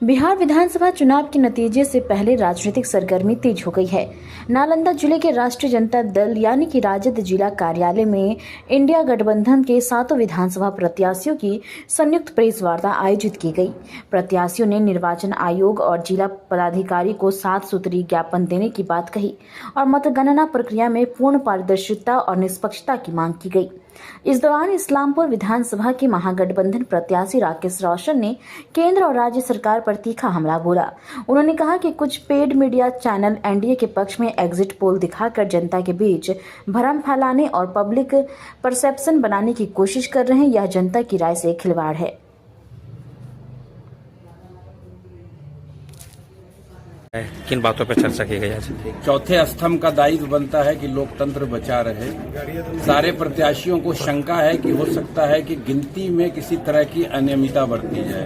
बिहार विधानसभा चुनाव के नतीजे से पहले राजनीतिक सरगर्मी तेज हो गई है। नालंदा जिले के राष्ट्रीय जनता दल यानी कि राजद जिला कार्यालय में इंडिया गठबंधन के 7 विधानसभा प्रत्याशियों की संयुक्त प्रेस वार्ता आयोजित की गई। प्रत्याशियों ने निर्वाचन आयोग और जिला पदाधिकारी को 7 सूत्री ज्ञापन देने की बात कही और मतगणना प्रक्रिया में पूर्ण पारदर्शिता और निष्पक्षता की मांग की गई। इस दौरान इस्लामपुर विधानसभा के महागठबंधन प्रत्याशी राकेश रोशन ने केंद्र और राज्य सरकार पर तीखा हमला बोला। उन्होंने कहा कि कुछ पेड मीडिया चैनल एनडीए के पक्ष में एग्जिट पोल दिखाकर जनता के बीच भ्रम फैलाने और पब्लिक परसेप्शन बनाने की कोशिश कर रहे हैं। यह जनता की राय से खिलवाड़ है। किन बातों पर चर्चा की गई आज? चौथे स्तंभ का दायित्व बनता है कि लोकतंत्र बचा रहे। सारे प्रत्याशियों को शंका है कि हो सकता है कि गिनती में किसी तरह की अनियमितता बरती जाए,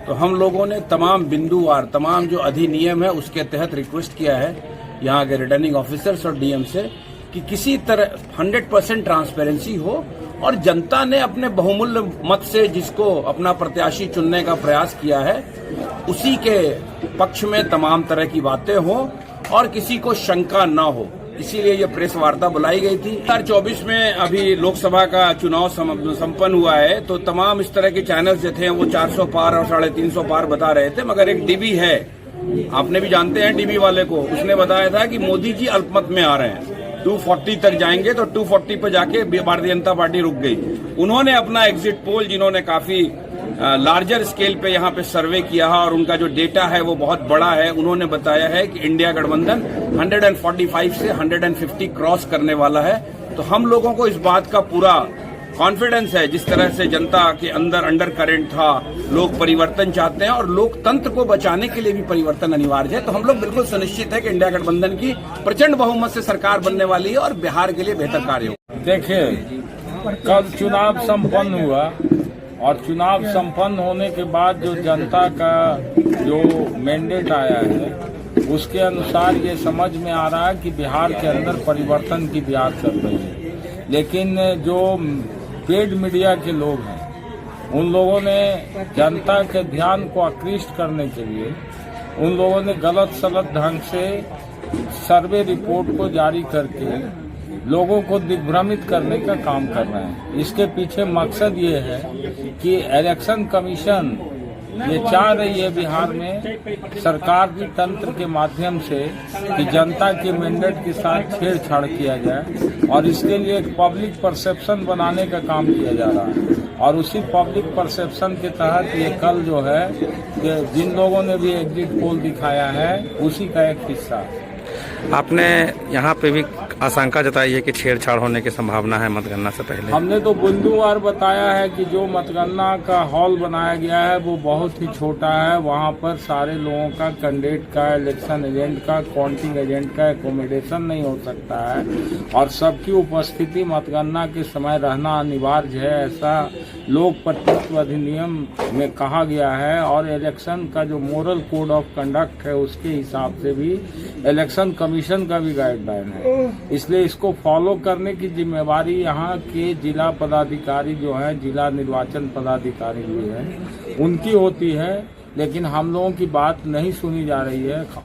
तो हम लोगों ने तमाम बिंदुवार तमाम जो अधिनियम है उसके तहत रिक्वेस्ट किया है यहाँ के रिटर्निंग ऑफिसर्स और डीएम से कि किसी तरह 100% ट्रांसपेरेंसी हो और जनता ने अपने बहुमूल्य मत से जिसको अपना प्रत्याशी चुनने का प्रयास किया है उसी के पक्ष में तमाम तरह की बातें हों और किसी को शंका न हो, इसीलिए ये प्रेस वार्ता बुलाई गई थी। 2024 में अभी लोकसभा का चुनाव संपन्न हुआ है, तो तमाम इस तरह के चैनल्स जो थे वो 400 पार और 350 पार बता रहे थे, मगर एक डीबी है, आपने भी जानते हैं डीबी वाले को, उसने बताया था कि मोदी जी अल्पमत में आ रहे हैं, 240 तक जाएंगे, तो 240 पे जाके भारतीय जनता पार्टी रुक गई। उन्होंने अपना एग्जिट पोल, जिन्होंने काफी लार्जर स्केल पे यहाँ पे सर्वे किया है और उनका जो डेटा है वो बहुत बड़ा है, उन्होंने बताया है कि इंडिया गठबंधन 145 से 150 क्रॉस करने वाला है। तो हम लोगों को इस बात का पूरा कॉन्फिडेंस है, जिस तरह से जनता के अंदर अंडर करेंट था, लोग परिवर्तन चाहते हैं और लोकतंत्र को बचाने के लिए भी परिवर्तन अनिवार्य है। तो हम लोग बिल्कुल सुनिश्चित है कि इंडिया गठबंधन की प्रचंड बहुमत से सरकार बनने वाली है और बिहार के लिए बेहतर कार्य होगा। देखिए, कल चुनाव संपन्न हुआ और चुनाव संपन्न होने के बाद जो जनता का जो मैंडेट आया है उसके अनुसार ये समझ में आ रहा है कि बिहार के अंदर परिवर्तन की ब्याज चल रही है। लेकिन जो पेड मीडिया के लोग हैं उन लोगों ने जनता के ध्यान को आकृष्ट करने के लिए उन लोगों ने गलत सलत ढंग से सर्वे रिपोर्ट को जारी करके लोगों को दिग्भ्रमित करने का काम कर रहे हैं। इसके पीछे मकसद ये है कि इलेक्शन कमीशन ये चाह रही है बिहार में सरकारी तंत्र के माध्यम से कि जनता के मैंडेट के साथ छेड़छाड़ किया जाए और इसके लिए एक पब्लिक परसेप्शन बनाने का काम किया जा रहा है। और उसी पब्लिक परसेप्शन के तहत ये कल जो है कि जिन लोगों ने भी एग्जिट पोल दिखाया है उसी का एक हिस्सा है। आपने यहाँ पे भी आशंका जताई है कि छेड़छाड़ होने की संभावना है मतगणना से पहले। हमने तो बिंदुवार बताया है कि जो मतगणना का हॉल बनाया गया है वो बहुत ही छोटा है, वहाँ पर सारे लोगों का कैंडिडेट का, इलेक्शन एजेंट का, काउंटिंग एजेंट का एकोमोडेशन नहीं हो सकता है और सबकी उपस्थिति मतगणना के समय रहना अनिवार्य है, ऐसा लोक प्रतिनिधित्व अधिनियम में कहा गया है। और इलेक्शन का जो मोरल कोड ऑफ कंडक्ट है उसके हिसाब से भी इलेक्शन कमीशन का भी गाइडलाइन है, इसलिए इसको फॉलो करने की जिम्मेवारी यहाँ के जिला पदाधिकारी जो है, जिला निर्वाचन पदाधिकारी भी है, उनकी होती है। लेकिन हम लोगों की बात नहीं सुनी जा रही है।